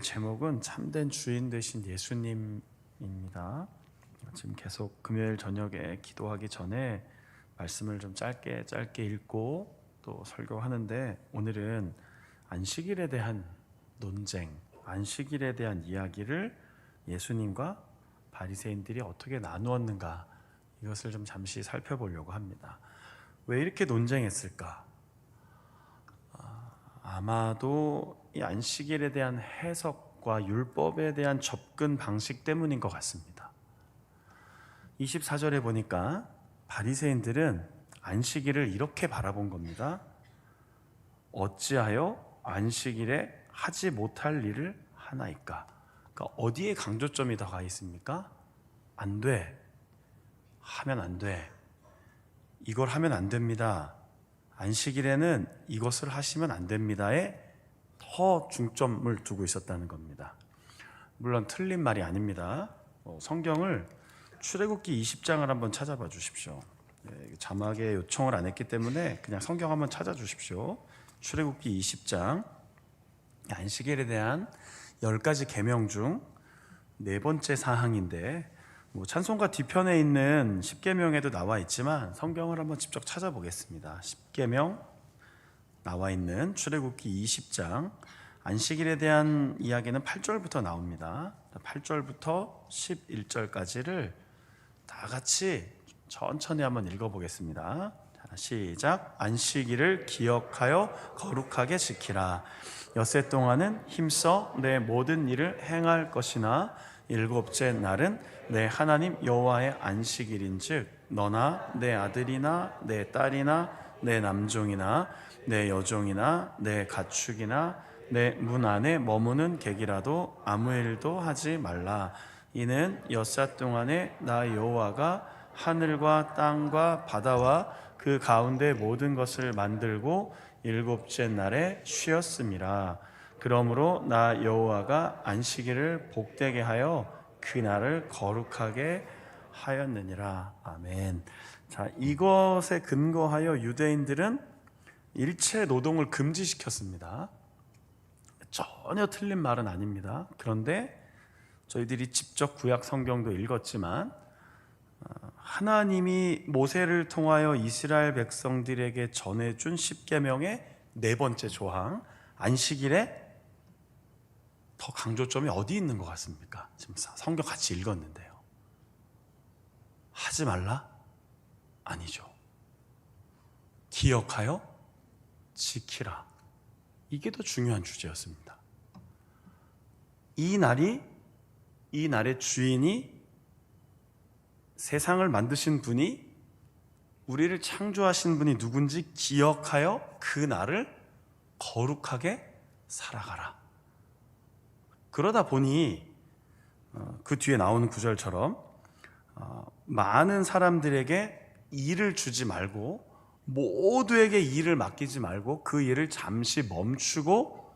제목은 참된 주인 되신 예수님입니다. 지금 계속 금요일 저녁에 기도하기 전에 말씀을 좀 짧게 읽고 또 설교하는데, 오늘은 안식일에 대한 논쟁, 안식일에 대한 이야기를 예수님과 바리새인들이 어떻게 나누었는가, 이것을 좀 잠시 살펴보려고 합니다. 왜 이렇게 논쟁했을까? 아마도 이 안식일에 대한 해석과 율법에 대한 접근 방식 때문인 것 같습니다. 24절에 보니까 바리새인들은 안식일을 이렇게 바라본 겁니다. 어찌하여 안식일에 하지 못할 일을 하나이까? 그러니까 어디에 강조점이 더 가 있습니까? 안 돼, 하면 안 돼, 이걸 하면 안 됩니다, 안식일에는 이것을 하시면 안 됩니다에 더 중점을 두고 있었다는 겁니다. 물론 틀린 말이 아닙니다. 성경을 출애굽기 20장을 한번 찾아봐 주십시오. 자막에 요청을 안 했기 때문에 그냥 성경 한번 찾아주십시오. 출애굽기 20장, 안식일에 대한 10가지 계명 중 네 번째 사항인데, 찬송가 뒤편에 있는 10계명에도 나와 있지만 성경을 한번 직접 찾아보겠습니다. 10계명 나와 있는 출애굽기 20장, 안식일에 대한 이야기는 8절부터 나옵니다. 8절부터 11절까지를 다 같이 천천히 한번 읽어보겠습니다. 시작. 안식일을 기억하여 거룩하게 지키라. 엿새 동안은 힘써 내 모든 일을 행할 것이나 일곱째 날은 내 하나님 여호와의 안식일인즉 너나 내 아들이나 내 딸이나 내 남종이나 내 여종이나 내 가축이나 내 문 안에 머무는 객이라도 아무 일도 하지 말라. 이는 엿새 동안에 나 여호와가 하늘과 땅과 바다와 그 가운데 모든 것을 만들고 일곱째 날에 쉬었음이라. 그러므로 나 여호와가 안식일을 복되게 하여 그날을 거룩하게 하였느니라. 아멘. 자, 이것에 근거하여 유대인들은 일체 노동을 금지시켰습니다. 전혀 틀린 말은 아닙니다. 그런데 저희들이 직접 구약 성경도 읽었지만 하나님이 모세를 통하여 이스라엘 백성들에게 전해준 10계명의 네 번째 조항, 안식일에 더 강조점이 어디 있는 것 같습니까? 지금 성경 같이 읽었는데요. 하지 말라? 아니죠. 기억하여 지키라. 이게 더 중요한 주제였습니다. 이 날의 주인이, 세상을 만드신 분이, 우리를 창조하신 분이 누군지 기억하여 그 날을 거룩하게 살아가라. 그러다 보니 그 뒤에 나오는 구절처럼 많은 사람들에게 일을 주지 말고, 모두에게 일을 맡기지 말고 그 일을 잠시 멈추고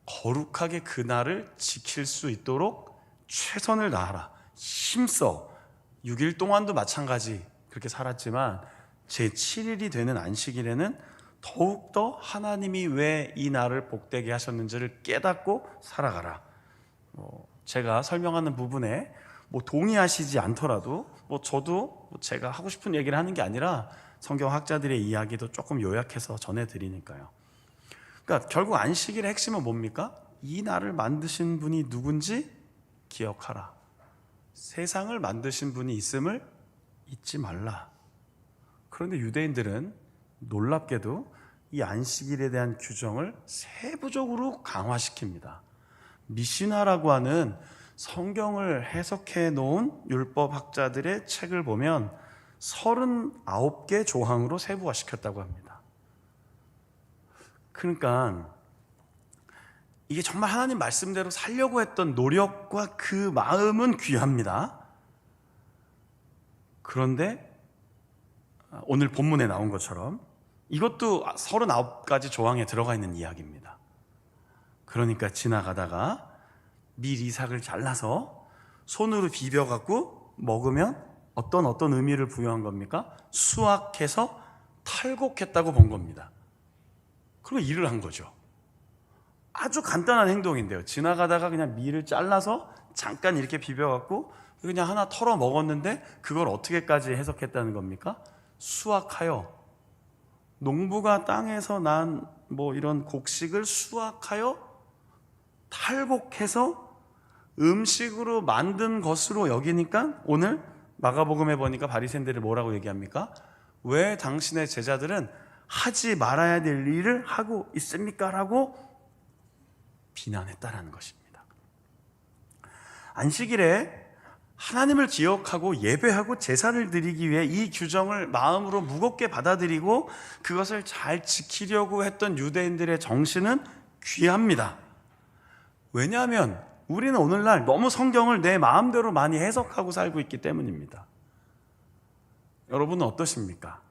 거룩하게 그 날을 지킬 수 있도록 최선을 다하라. 힘써 6일 동안도 마찬가지 그렇게 살았지만 제7일이 되는 안식일에는 더욱더 하나님이 왜 이 날을 복되게 하셨는지를 깨닫고 살아가라. 제가 설명하는 부분에 동의하시지 않더라도 저도 제가 하고 싶은 얘기를 하는 게 아니라 성경학자들의 이야기도 조금 요약해서 전해드리니까요. 그러니까 결국 안식일의 핵심은 뭡니까? 이 날을 만드신 분이 누군지 기억하라. 세상을 만드신 분이 있음을 잊지 말라. 그런데 유대인들은 놀랍게도 이 안식일에 대한 규정을 세부적으로 강화시킵니다. 미시나라고 하는 성경을 해석해 놓은 율법학자들의 책을 보면 39개 조항으로 세부화시켰다고 합니다. 그러니까 이게 정말 하나님 말씀대로 살려고 했던 노력과 그 마음은 귀합니다. 그런데 오늘 본문에 나온 것처럼 이것도 39가지 조항에 들어가 있는 이야기입니다. 그러니까 지나가다가 밀 이삭을 잘라서 손으로 비벼갖고 먹으면 어떤 의미를 부여한 겁니까? 수확해서 탈곡했다고 본 겁니다. 그리고 일을 한 거죠. 아주 간단한 행동인데요. 지나가다가 그냥 밀을 잘라서 잠깐 이렇게 비벼갖고 그냥 하나 털어 먹었는데 그걸 어떻게까지 해석했다는 겁니까? 수확하여, 농부가 땅에서 난 뭐 이런 곡식을 수확하여 탈곡해서 음식으로 만든 것으로 여기니까 오늘 마가복음에 보니까 바리새인들을 뭐라고 얘기합니까? 왜 당신의 제자들은 하지 말아야 될 일을 하고 있습니까? 라고 비난했다라는 것입니다. 안식일에 하나님을 기억하고 예배하고 제사를 드리기 위해 이 규정을 마음으로 무겁게 받아들이고 그것을 잘 지키려고 했던 유대인들의 정신은 귀합니다. 왜냐하면 우리는 오늘날 너무 성경을 내 마음대로 많이 해석하고 살고 있기 때문입니다. 여러분은 어떠십니까?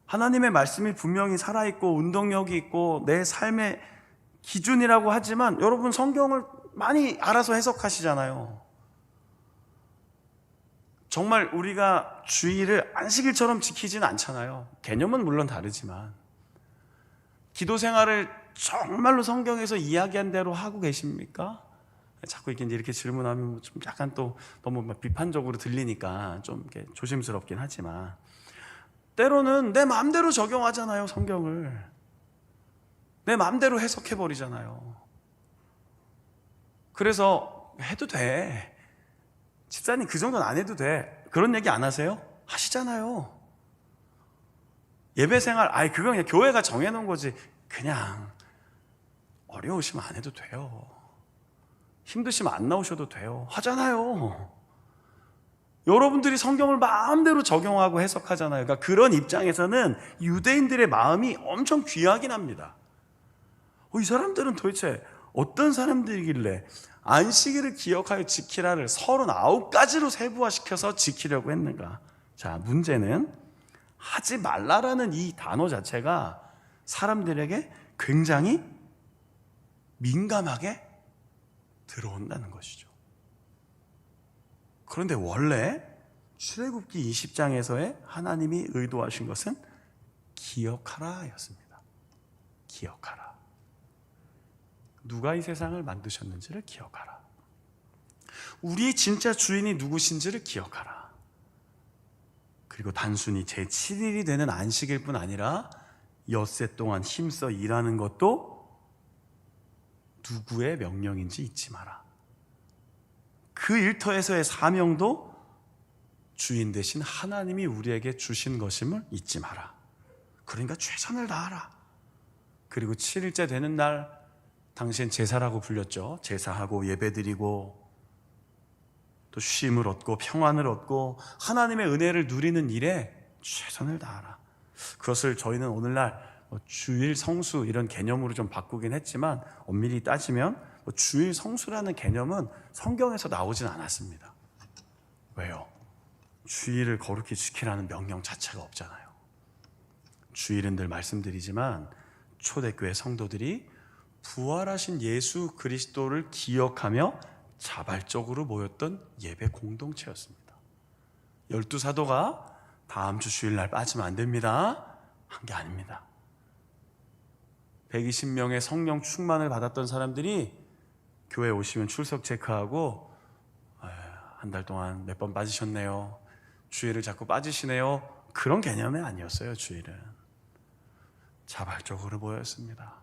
하나님의 말씀이 분명히 살아있고 운동력이 있고 내 삶의 기준이라고 하지만 여러분 성경을 많이 알아서 해석하시잖아요. 정말 우리가 주일을 안식일처럼 지키진 않잖아요. 개념은 물론 다르지만 기도 생활을 정말로 성경에서 이야기한 대로 하고 계십니까? 자꾸 이렇게 질문하면 좀 약간 또 너무 비판적으로 들리니까 좀 이렇게 조심스럽긴 하지만 때로는 내 마음대로 적용하잖아요. 성경을 내 마음대로 해석해버리잖아요. 그래서 해도 돼, 집사님 그 정도는 안 해도 돼, 그런 얘기 안 하세요? 하시잖아요. 예배생활 그건 그냥 교회가 정해놓은 거지, 그냥 어려우시면 안 해도 돼요, 힘드시면 안 나오셔도 돼요, 하잖아요. 여러분들이 성경을 마음대로 적용하고 해석하잖아요. 그러니까 그런 입장에서는 유대인들의 마음이 엄청 귀하긴 합니다. 이 사람들은 도대체 어떤 사람들이길래 안식일을 기억하여 지키라를 39가지로 세부화시켜서 지키려고 했는가? 자, 문제는 하지 말라라는 이 단어 자체가 사람들에게 굉장히 민감하게 들어온다는 것이죠. 그런데 원래 출애굽기 20장에서의 하나님이 의도하신 것은 기억하라 였습니다. 기억하라. 누가 이 세상을 만드셨는지를 기억하라. 우리의 진짜 주인이 누구신지를 기억하라. 그리고 단순히 제7일이 되는 안식일 뿐 아니라 엿새 동안 힘써 일하는 것도 누구의 명령인지 잊지 마라. 그 일터에서의 사명도 주인 대신 하나님이 우리에게 주신 것임을 잊지 마라. 그러니까 최선을 다하라. 그리고 7일째 되는 날 당시엔 제사라고 불렸죠. 제사하고 예배드리고 또 쉼을 얻고 평안을 얻고 하나님의 은혜를 누리는 일에 최선을 다하라. 그것을 저희는 오늘날 주일 성수 이런 개념으로 좀 바꾸긴 했지만 엄밀히 따지면 주일 성수라는 개념은 성경에서 나오진 않았습니다. 왜요? 주일을 거룩히 지키라는 명령 자체가 없잖아요. 주일은 늘 말씀드리지만 초대교회 성도들이 부활하신 예수 그리스도를 기억하며 자발적으로 모였던 예배 공동체였습니다. 12사도가 다음 주 주일날 빠지면 안 됩니다 한 게 아닙니다. 120명의 성령 충만을 받았던 사람들이 교회 오시면 출석 체크하고 한 달 동안 몇 번 빠지셨네요, 주일을 자꾸 빠지시네요, 그런 개념이 아니었어요. 주일은 자발적으로 모였습니다.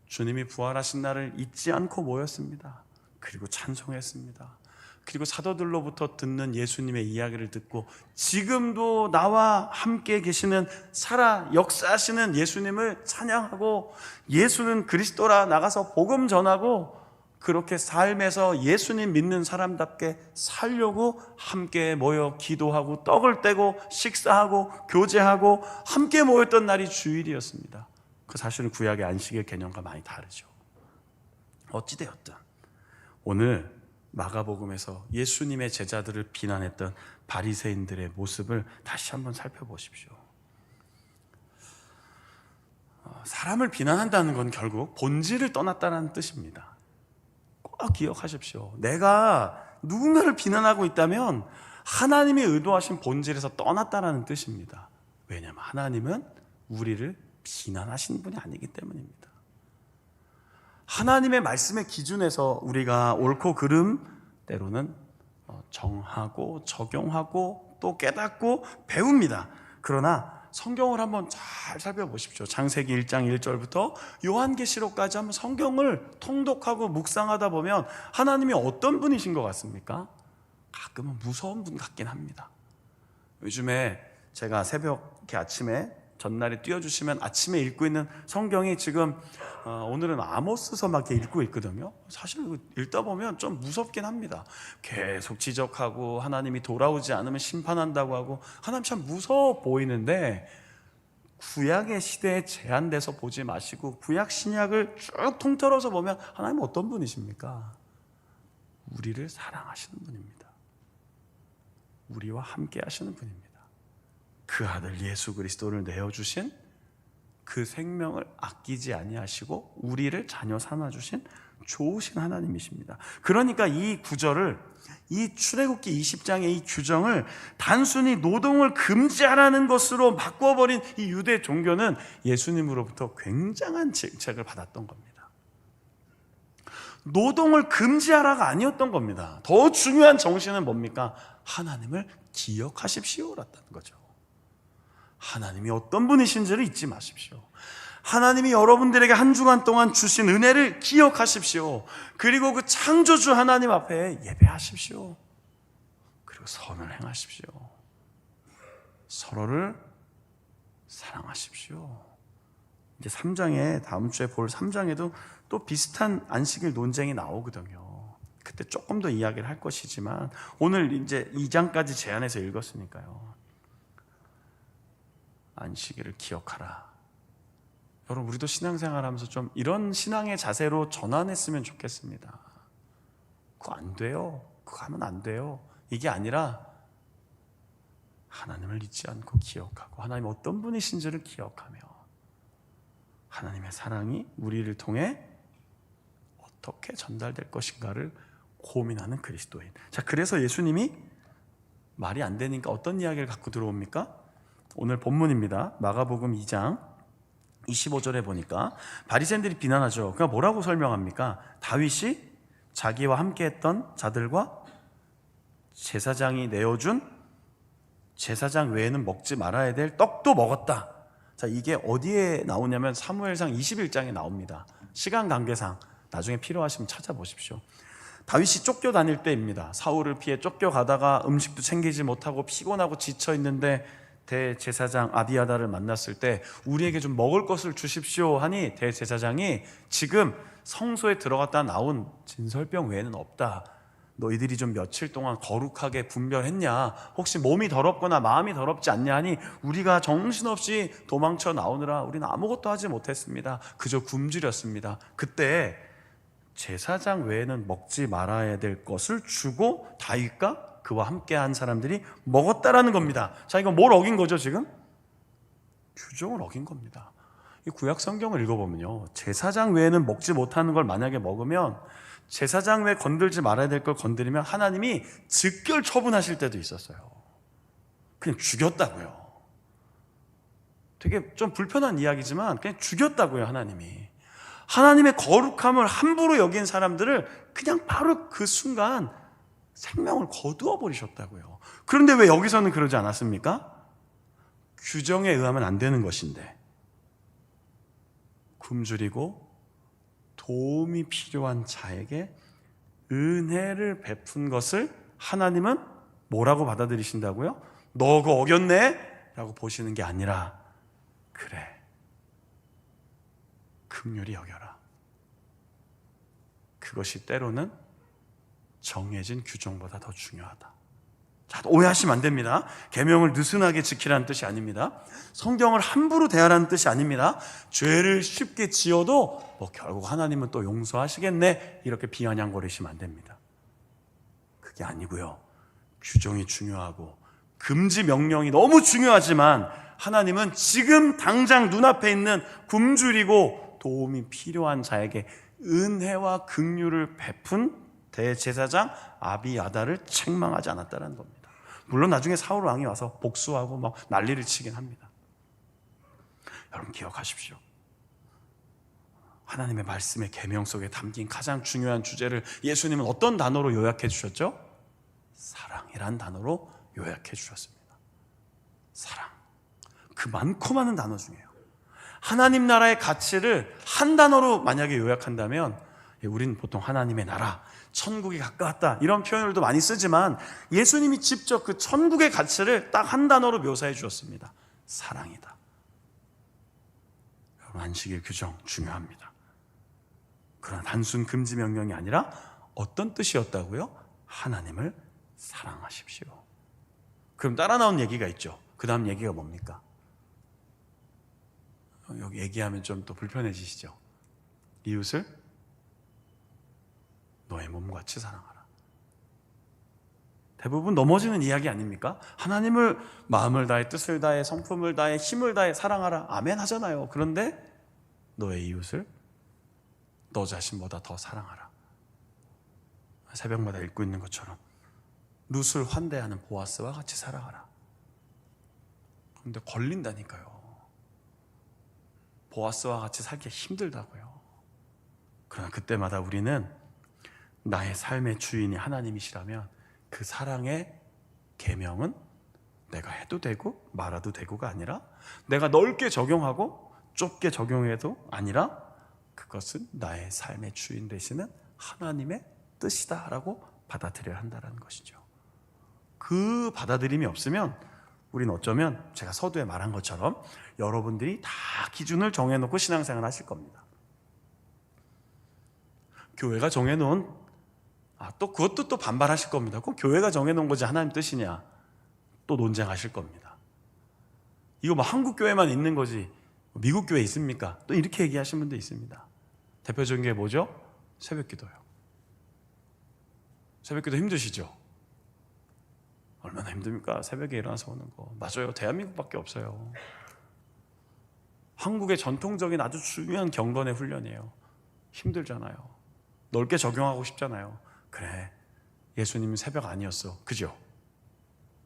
주님이 부활하신 날을 잊지 않고 모였습니다. 그리고 찬송했습니다. 그리고 사도들로부터 듣는 예수님의 이야기를 듣고 지금도 나와 함께 계시는 살아 역사하시는 예수님을 찬양하고 예수는 그리스도라 나가서 복음 전하고 그렇게 삶에서 예수님 믿는 사람답게 살려고 함께 모여 기도하고 떡을 떼고 식사하고 교제하고 함께 모였던 날이 주일이었습니다. 그 사실은 구약의 안식일 개념과 많이 다르죠. 어찌되었든 오늘 마가복음에서 예수님의 제자들을 비난했던 바리새인들의 모습을 다시 한번 살펴보십시오. 사람을 비난한다는 건 결국 본질을 떠났다는 뜻입니다. 꼭 기억하십시오. 내가 누군가를 비난하고 있다면 하나님이 의도하신 본질에서 떠났다는 뜻입니다. 왜냐하면 하나님은 우리를 비난하신 분이 아니기 때문입니다. 하나님의 말씀의 기준에서 우리가 옳고 그름 때로는 정하고 적용하고 또 깨닫고 배웁니다. 그러나 성경을 한번 잘 살펴보십시오. 창세기 1장 1절부터 요한계시록까지 한번 성경을 통독하고 묵상하다 보면 하나님이 어떤 분이신 것 같습니까? 가끔은 무서운 분 같긴 합니다. 요즘에 제가 새벽에 아침에 전날에 띄워주시면 아침에 읽고 있는 성경이 지금 오늘은 아모스서 막 이렇게 읽고 있거든요. 사실 읽다 보면 좀 무섭긴 합니다. 계속 지적하고 하나님이 돌아오지 않으면 심판한다고 하고 하나님 참 무서워 보이는데, 구약의 시대에 제한돼서 보지 마시고 구약 신약을 쭉 통틀어서 보면 하나님은 어떤 분이십니까? 우리를 사랑하시는 분입니다. 우리와 함께 하시는 분입니다. 그 아들 예수 그리스도를 내어주신, 그 생명을 아끼지 아니하시고 우리를 자녀 삼아주신 좋으신 하나님이십니다. 그러니까 이 구절을, 이 출애굽기 20장의 이 규정을 단순히 노동을 금지하라는 것으로 바꿔버린 이 유대 종교는 예수님으로부터 굉장한 질책을 받았던 겁니다. 노동을 금지하라가 아니었던 겁니다. 더 중요한 정신은 뭡니까? 하나님을 기억하십시오라는 거죠. 하나님이 어떤 분이신지를 잊지 마십시오. 하나님이 여러분들에게 한 주간 동안 주신 은혜를 기억하십시오. 그리고 그 창조주 하나님 앞에 예배하십시오. 그리고 선을 행하십시오. 서로를 사랑하십시오. 이제 3장에, 다음 주에 볼 3장에도 또 비슷한 안식일 논쟁이 나오거든요. 그때 조금 더 이야기를 할 것이지만 오늘 이제 2장까지 제안해서 읽었으니까요. 안식일을 기억하라. 여러분, 우리도 신앙생활 하면서 좀 이런 신앙의 자세로 전환했으면 좋겠습니다. 그거 안 돼요. 그거 하면 안 돼요. 이게 아니라 하나님을 잊지 않고 기억하고 하나님 어떤 분이신지를 기억하며 하나님의 사랑이 우리를 통해 어떻게 전달될 것인가를 고민하는 그리스도인. 자, 그래서 예수님이 말이 안 되니까 어떤 이야기를 갖고 들어옵니까? 오늘 본문입니다. 마가복음 2장 25절에 보니까 바리새인들이 비난하죠. 그러니까 뭐라고 설명합니까? 다윗이 자기와 함께했던 자들과 제사장이 내어준 제사장 외에는 먹지 말아야 될 떡도 먹었다. 자, 이게 어디에 나오냐면 사무엘상 21장에 나옵니다. 시간 관계상 나중에 필요하시면 찾아보십시오. 다윗이 쫓겨 다닐 때입니다. 사울을 피해 쫓겨가다가 음식도 챙기지 못하고 피곤하고 지쳐 있는데 대제사장 아비아다를 만났을 때 우리에게 좀 먹을 것을 주십시오 하니 대제사장이 지금 성소에 들어갔다 나온 진설병 외에는 없다. 너희들이 좀 며칠 동안 거룩하게 분별했냐? 혹시 몸이 더럽거나 마음이 더럽지 않냐 하니 우리가 정신없이 도망쳐 나오느라 우리는 아무것도 하지 못했습니다. 그저 굶주렸습니다. 그때 제사장 외에는 먹지 말아야 될 것을 주고 다윗과 그와 함께한 사람들이 먹었다라는 겁니다. 자, 이거 뭘 어긴 거죠 지금? 규정을 어긴 겁니다. 이 구약 성경을 읽어보면요, 제사장 외에는 먹지 못하는 걸 만약에 먹으면, 제사장 외에 건들지 말아야 될 걸 건드리면 하나님이 즉결 처분하실 때도 있었어요. 그냥 죽였다고요. 되게 좀 불편한 이야기지만 그냥 죽였다고요. 하나님이 하나님의 거룩함을 함부로 여긴 사람들을 그냥 바로 그 순간 생명을 거두어 버리셨다고요. 그런데 왜 여기서는 그러지 않았습니까? 규정에 의하면 안 되는 것인데 굶주리고 도움이 필요한 자에게 은혜를 베푼 것을 하나님은 뭐라고 받아들이신다고요? 너 그거 어겼네? 라고 보시는 게 아니라, 그래, 긍휼히 여겨라. 그것이 때로는 정해진 규정보다 더 중요하다. 자, 오해하시면 안 됩니다. 계명을 느슨하게 지키라는 뜻이 아닙니다. 성경을 함부로 대하라는 뜻이 아닙니다. 죄를 쉽게 지어도 결국 하나님은 또 용서하시겠네, 이렇게 비아냥거리시면 안 됩니다. 그게 아니고요, 규정이 중요하고 금지 명령이 너무 중요하지만 하나님은 지금 당장 눈앞에 있는 굶주리고 도움이 필요한 자에게 은혜와 긍휼을 베푼 대제사장 아비아다를 책망하지 않았다는 겁니다. 물론 나중에 사울 왕이 와서 복수하고 막 난리를 치긴 합니다. 여러분 기억하십시오. 하나님의 말씀의 계명 속에 담긴 가장 중요한 주제를 예수님은 어떤 단어로 요약해 주셨죠? 사랑이란 단어로 요약해 주셨습니다. 사랑. 그 많고 많은 단어 중에요. 하나님 나라의 가치를 한 단어로 만약에 요약한다면 우리는 보통 하나님의 나라, 천국이 가까웠다 이런 표현을도 많이 쓰지만 예수님이 직접 그 천국의 가치를 딱 한 단어로 묘사해 주셨습니다. 사랑이다. 여러분, 안식일 규정 중요합니다. 그러나 단순 금지 명령이 아니라 어떤 뜻이었다고요? 하나님을 사랑하십시오. 그럼 따라 나온 얘기가 있죠. 그 다음 얘기가 뭡니까? 여기 얘기하면 좀 또 불편해지시죠? 이웃을 너의 몸같이 사랑하라. 대부분 넘어지는 이야기 아닙니까? 하나님을 마음을 다해, 뜻을 다해, 성품을 다해, 힘을 다해 사랑하라. 아멘 하잖아요. 그런데 너의 이웃을 너 자신보다 더 사랑하라. 새벽마다 읽고 있는 것처럼 룻을 환대하는 보아스와 같이 살아가라. 그런데 걸린다니까요. 보아스와 같이 살기 힘들다고요. 그러나 그때마다 우리는 나의 삶의 주인이 하나님이시라면 그 사랑의 계명은 내가 해도 되고 말아도 되고가 아니라 내가 넓게 적용하고 좁게 적용해도 아니라 그것은 나의 삶의 주인 되시는 하나님의 뜻이다라고 받아들여야 한다는 것이죠. 그 받아들임이 없으면 우리는 어쩌면 제가 서두에 말한 것처럼 여러분들이 다 기준을 정해놓고 신앙생활 하실 겁니다. 교회가 정해놓은 또 그것도 또 반발하실 겁니다. 꼭 교회가 정해놓은 거지 하나님 뜻이냐 또 논쟁하실 겁니다. 이거 뭐 한국 교회만 있는 거지 미국 교회 있습니까? 또 이렇게 얘기하시는 분도 있습니다. 대표적인 게 뭐죠? 새벽기도요. 새벽기도 힘드시죠? 얼마나 힘듭니까? 새벽에 일어나서 오는 거. 맞아요. 대한민국밖에 없어요. 한국의 전통적인 아주 중요한 경건의 훈련이에요. 힘들잖아요. 넓게 적용하고 싶잖아요. 그래, 예수님은 새벽 아니었어. 그죠?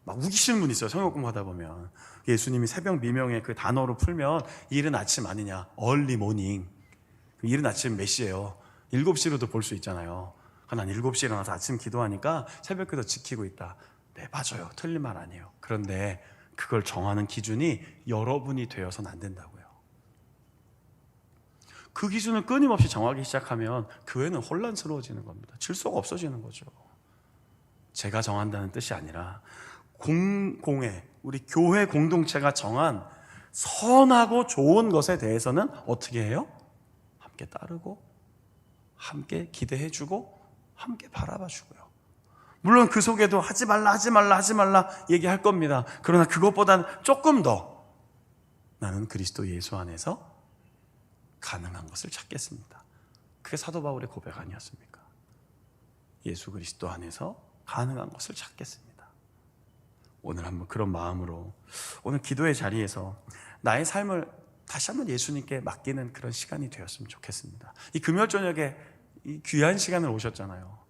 막 우기시는 분 있어요. 성경 공부하다 보면 예수님이 새벽 미명의 그 단어로 풀면 이른 아침 아니냐? early morning. 이른 아침 몇 시예요? 7시로도 볼 수 있잖아요. 난 7시에 일어나서 아침 기도하니까 새벽기도 지키고 있다. 네, 맞아요. 틀린 말 아니에요. 그런데 그걸 정하는 기준이 여러분이 되어서는 안 된다고요. 그 기준을 끊임없이 정하기 시작하면 교회는 혼란스러워지는 겁니다. 질서가 없어지는 거죠. 제가 정한다는 뜻이 아니라 공공의 우리 교회 공동체가 정한 선하고 좋은 것에 대해서는 어떻게 해요? 함께 따르고 함께 기대해주고 함께 바라봐주고요. 물론 그 속에도 하지 말라 얘기할 겁니다. 그러나 그것보다는 조금 더 나는 그리스도 예수 안에서 가능한 것을 찾겠습니다. 그게 사도 바울의 고백 아니었습니까? 예수 그리스도 안에서 가능한 것을 찾겠습니다. 오늘 한번 그런 마음으로 오늘 기도의 자리에서 나의 삶을 다시 한번 예수님께 맡기는 그런 시간이 되었으면 좋겠습니다. 이 금요일 저녁에 이 귀한 시간을 오셨잖아요.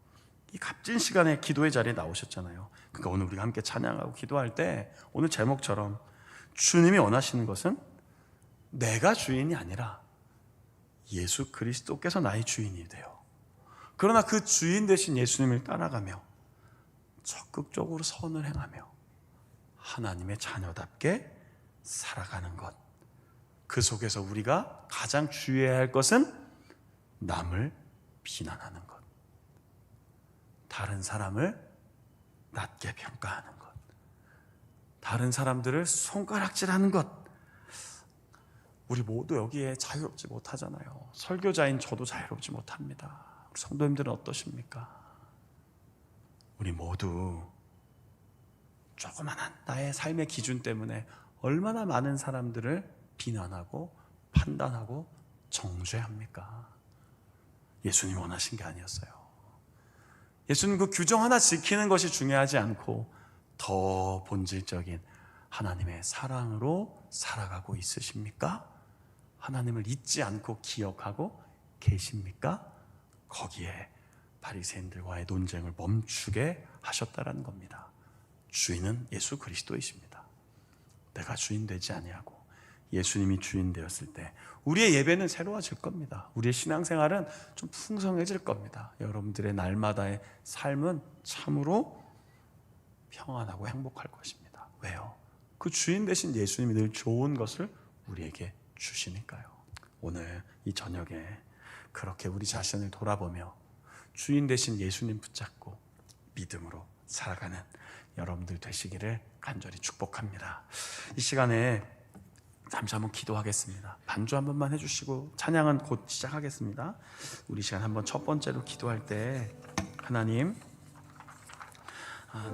이 값진 시간에 기도의 자리에 나오셨잖아요. 그러니까 오늘 우리가 함께 찬양하고 기도할 때 오늘 제목처럼 주님이 원하시는 것은 내가 주인이 아니라 예수 그리스도께서 나의 주인이 돼요. 그러나 그 주인 되신 예수님을 따라가며 적극적으로 선을 행하며 하나님의 자녀답게 살아가는 것, 그 속에서 우리가 가장 주의해야 할 것은 남을 비난하는 것, 다른 사람을 낮게 평가하는 것, 다른 사람들을 손가락질하는 것. 우리 모두 여기에 자유롭지 못하잖아요. 설교자인 저도 자유롭지 못합니다. 우리 성도님들은 어떠십니까? 우리 모두 조그만한 나의 삶의 기준 때문에 얼마나 많은 사람들을 비난하고 판단하고 정죄합니까? 예수님 원하신 게 아니었어요. 예수님 그 규정 하나 지키는 것이 중요하지 않고 더 본질적인 하나님의 사랑으로 살아가고 있으십니까? 하나님을 잊지 않고 기억하고 계십니까? 거기에 바리새인들과의 논쟁을 멈추게 하셨다라는 겁니다. 주인은 예수 그리스도이십니다. 내가 주인 되지 아니하고 예수님이 주인 되었을 때 우리의 예배는 새로워질 겁니다. 우리의 신앙생활은 좀 풍성해질 겁니다. 여러분들의 날마다의 삶은 참으로 평안하고 행복할 것입니다. 왜요? 그 주인 되신 예수님이 늘 좋은 것을 우리에게 주시니까요. 오늘 이 저녁에 그렇게 우리 자신을 돌아보며 주인 되신 예수님 붙잡고 믿음으로 살아가는 여러분들 되시기를 간절히 축복합니다. 이 시간에 잠시 한번 기도하겠습니다. 반주 한 번만 해주시고 찬양은 곧 시작하겠습니다. 우리 시간 한번 첫 번째로 기도할 때 하나님,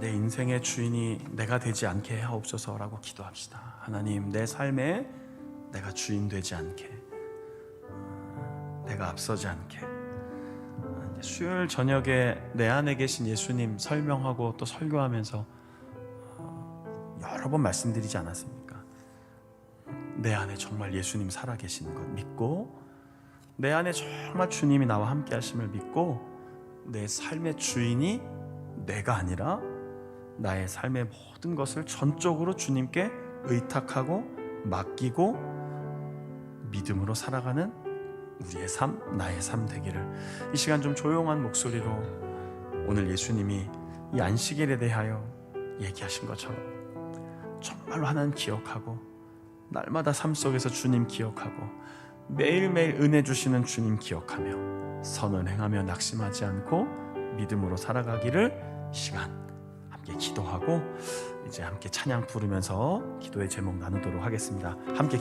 내 인생의 주인이 내가 되지 않게 하옵소서라고 기도합시다. 하나님, 내 삶에 내가 주인 되지 않게, 내가 앞서지 않게, 수요일 저녁에 내 안에 계신 예수님 설명하고 또 설교하면서 여러 번 말씀드리지 않았습니까? 내 안에 정말 예수님 살아계시는 것 믿고, 내 안에 정말 주님이 나와 함께 하심을 믿고, 내 삶의 주인이 내가 아니라 나의 삶의 모든 것을 전적으로 주님께 의탁하고 맡기고 믿음으로 살아가는 우리의 삶, 나의 삶 되기를. 이 시간 좀 조용한 목소리로 오늘 예수님이 이 안식일에 대하여 얘기하신 것처럼 정말로 하나님 기억하고, 날마다 삶 속에서 주님 기억하고, 매일매일 은혜 주시는 주님 기억하며 선을 행하며 낙심하지 않고 믿음으로 살아가기를 시간 함께 기도하고 이제 함께 찬양 부르면서 기도의 제목 나누도록 하겠습니다. 함께